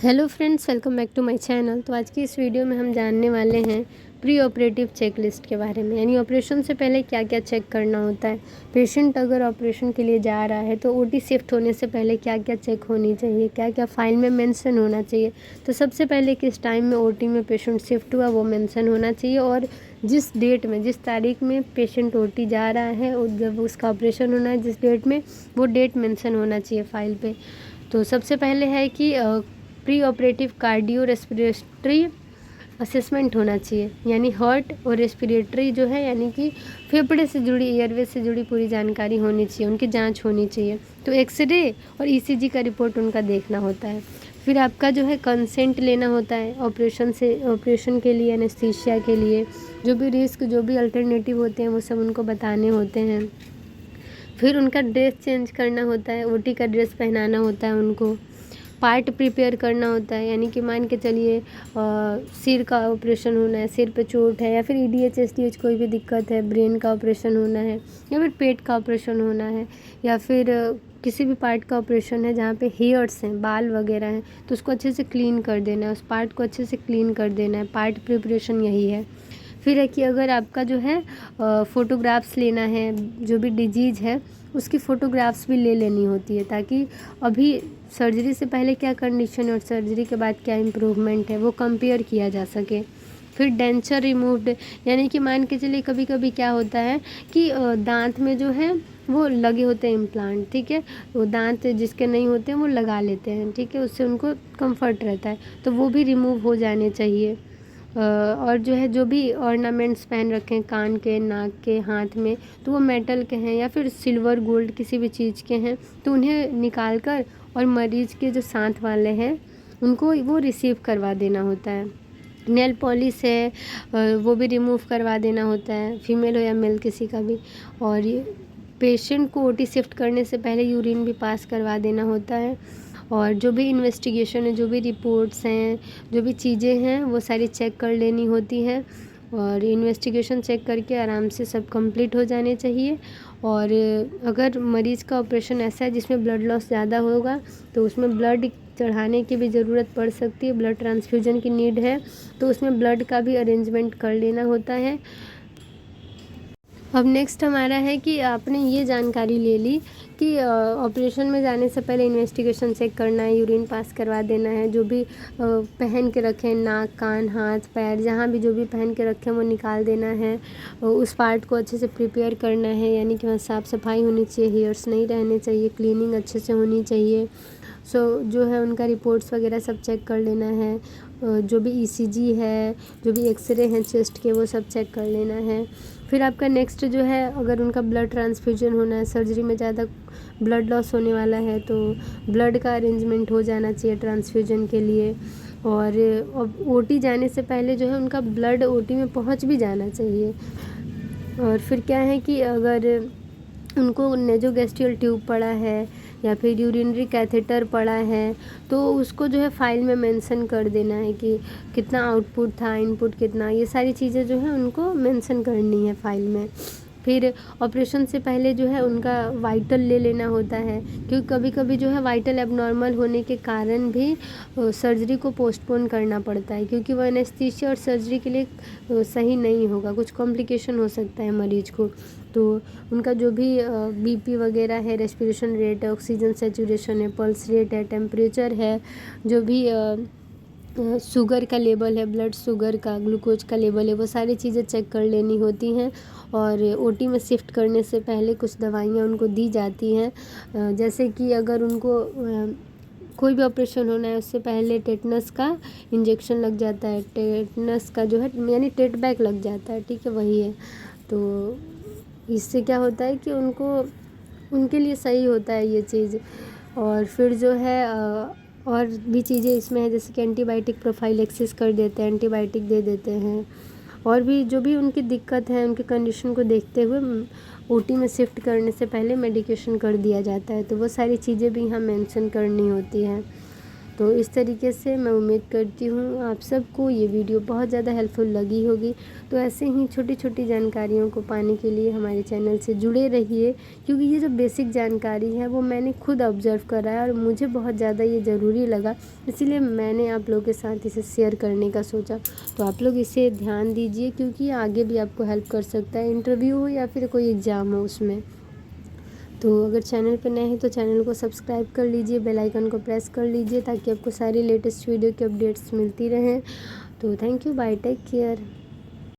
Hello friends, welcome back to my channel. तो आज की इस वीडियो में हम जानने वाले हैं प्री ऑपरेटिव चेक लिस्ट के बारे में, यानी ऑपरेशन से पहले क्या क्या चेक करना होता है। पेशेंट अगर ऑपरेशन के लिए जा रहा है तो ओटी शिफ्ट होने से पहले क्या क्या चेक होनी चाहिए, क्या क्या फाइल में मेंशन होना चाहिए। तो सबसे पहले किस टाइम में ओटी में पेशेंट शिफ्ट हुआ वो मेंशन होना चाहिए, और जिस डेट में, जिस तारीख में पेशेंट ओटी जा रहा है और जब उसका ऑपरेशन होना है जिस डेट में, वो डेट मेंशन होना चाहिए फाइल पे। तो सबसे पहले है कि pre operative cardio respiratory assessment होना चाहिए, यानी हार्ट और रेस्पिरेटरी जो है, यानी कि फेफड़े से जुड़ी, एयरवे से जुड़ी पूरी जानकारी होनी चाहिए, उनकी जांच होनी चाहिए। तो एक्सरे और ईसीजी का रिपोर्ट उनका देखना होता है। फिर आपका जो है कंसेंट लेना होता है ऑपरेशन के लिए, एनेस्थीसिया के लिए, जो भी रिस्क, जो भी अल्टरनेटिव होते हैं वो सब उनको बताने होते हैं। फिर उनका ड्रेस चेंज करना होता है, ओटी का ड्रेस पहनाना होता है उनको। पार्ट प्रिपेयर करना होता है, यानी कि मान के चलिए सिर का ऑपरेशन होना है, सिर पे चोट है, या फिर ईडीएच एसडीएच कोई भी दिक्कत है, ब्रेन का ऑपरेशन होना है, या फिर पेट का ऑपरेशन होना है, या फिर किसी भी पार्ट का ऑपरेशन है जहाँ पे हेयर्स हैं, बाल वगैरह हैं, तो उसको अच्छे से क्लीन कर देना है, उस पार्ट को अच्छे से क्लीन कर देना है। पार्ट प्रिपरेशन यही है। फिर है कि अगर आपका जो है फ़ोटोग्राफ्स लेना है, जो भी डिजीज़ है उसकी फ़ोटोग्राफ्स भी ले लेनी होती है, ताकि अभी सर्जरी से पहले क्या कंडीशन है और सर्जरी के बाद क्या इम्प्रूवमेंट है वो कंपेयर किया जा सके। फिर डेंचर रिमूव्ड, यानी कि मान के चलिए कभी कभी क्या होता है कि दांत में जो है वो लगे होते हैं इम्प्लांट, ठीक है, वो दांत जिसके नहीं होते हैं वो लगा लेते हैं, ठीक है, उससे उनको कंफर्ट रहता है, तो वो भी रिमूव हो जाने चाहिए। और जो है, जो भी ऑर्नामेंट्स पहन रखे हैं कान के, नाक के, हाथ में, तो वो मेटल के हैं या फिर सिल्वर गोल्ड किसी भी चीज़ के हैं, तो उन्हें निकाल कर और मरीज के जो साथ वाले हैं उनको वो रिसीव करवा देना होता है। नेल पॉलिश है वो भी रिमूव करवा देना होता है, फीमेल हो या मेल किसी का भी। और पेशेंट को ओटी शिफ्ट करने से पहले यूरिन भी पास करवा देना होता है। और जो भी इन्वेस्टिगेशन है, जो भी रिपोर्ट्स हैं, जो भी चीज़ें हैं वो सारी चेक कर लेनी होती हैं, और इन्वेस्टिगेशन चेक करके आराम से सब कंप्लीट हो जाने चाहिए। और अगर मरीज़ का ऑपरेशन ऐसा है जिसमें ब्लड लॉस ज़्यादा होगा तो उसमें ब्लड चढ़ाने की भी ज़रूरत पड़ सकती है, ब्लड ट्रांसफ्यूजन की नीड है, तो उसमें ब्लड का भी अरेंजमेंट कर लेना होता है। अब नेक्स्ट हमारा है कि आपने ये जानकारी ले ली कि ऑपरेशन में जाने से पहले इन्वेस्टिगेशन चेक करना है, यूरिन पास करवा देना है, जो भी पहन के रखें, नाक, कान, हाथ, पैर, जहाँ भी जो भी पहन के रखें वो निकाल देना है। उस पार्ट को अच्छे से प्रिपेयर करना है, यानी कि वहाँ साफ़ सफाई होनी चाहिए, हेयर्स नहीं रहने चाहिए, क्लीनिंग अच्छे से होनी चाहिए। जो है उनका रिपोर्ट्स वगैरह सब चेक कर लेना है, जो भी ईसीजी है, जो भी एक्सरे हैं चेस्ट के, वो सब चेक कर लेना है। फिर आपका नेक्स्ट जो है, अगर उनका ब्लड ट्रांसफ्यूजन होना है, सर्जरी में ज़्यादा ब्लड लॉस होने वाला है तो ब्लड का अरेंजमेंट हो जाना चाहिए ट्रांसफ्यूजन के लिए। और ओटी जाने से पहले जो है उनका ब्लड ओटी में पहुंच भी जाना चाहिए। और फिर क्या है कि अगर उनको नेजोगेस्ट्रियल ट्यूब पड़ा है या फिर यूरिनरी कैथेटर पड़ा है तो उसको जो है फाइल में मेंशन कर देना है कि कितना आउटपुट था, इनपुट कितना, ये सारी चीज़ें जो है उनको मेंशन करनी है फाइल में। फिर ऑपरेशन से पहले जो है उनका वाइटल ले लेना होता है, क्योंकि कभी कभी जो है वाइटल एबनॉर्मल होने के कारण भी सर्जरी को पोस्टपोन करना पड़ता है, क्योंकि वो एनेस्थीसिया और सर्जरी के लिए सही नहीं होगा, कुछ कॉम्प्लिकेशन हो सकता है मरीज को। तो उनका जो भी बीपी वगैरह है, रेस्पिरेशन रेट है, ऑक्सीजन सेचुरेशन है, पल्स रेट है, टेम्परेचर है, जो भी शुगर का लेवल है, ब्लड शुगर का, ग्लूकोज का लेवल है, वो सारी चीज़ें चेक कर लेनी होती हैं। और ओटी में शिफ्ट करने से पहले कुछ दवाइयाँ उनको दी जाती हैं, जैसे कि अगर उनको कोई भी ऑपरेशन होना है उससे पहले टेटनस का इंजेक्शन लग जाता है, टेटनस का जो है यानी टेट बैक लग जाता है, ठीक है, वही है। तो इससे क्या होता है कि उनको, उनके लिए सही होता है ये चीज़। और फिर जो है और भी चीज़ें इसमें है, जैसे कि एंटीबायोटिक प्रोफाइलेक्सिस कर देते हैं, एंटीबायोटिक दे देते हैं, और भी जो भी उनकी दिक्कत है उनकी कंडीशन को देखते हुए ओटी में शिफ्ट करने से पहले मेडिकेशन कर दिया जाता है, तो वो सारी चीज़ें भी यहाँ मेंशन करनी होती हैं। तो इस तरीके से मैं उम्मीद करती हूँ आप सबको ये वीडियो बहुत ज़्यादा हेल्पफुल लगी होगी। तो ऐसे ही छोटी छोटी जानकारियों को पाने के लिए हमारे चैनल से जुड़े रहिए, क्योंकि ये जो बेसिक जानकारी है वो मैंने खुद ऑब्ज़र्व करा है और मुझे बहुत ज़्यादा ये ज़रूरी लगा, इसीलिए मैंने आप लोगों के साथ इसे शेयर करने का सोचा। तो आप लोग इसे ध्यान दीजिए, क्योंकि आगे भी आपको हेल्प कर सकता है, इंटरव्यू हो या फिर कोई एग्ज़ाम हो उसमें। तो अगर चैनल पर नए हैं तो चैनल को सब्सक्राइब कर लीजिए, बेल आइकन को प्रेस कर लीजिए ताकि आपको सारी लेटेस्ट वीडियो की अपडेट्स मिलती रहें। तो thank you, bye, take care.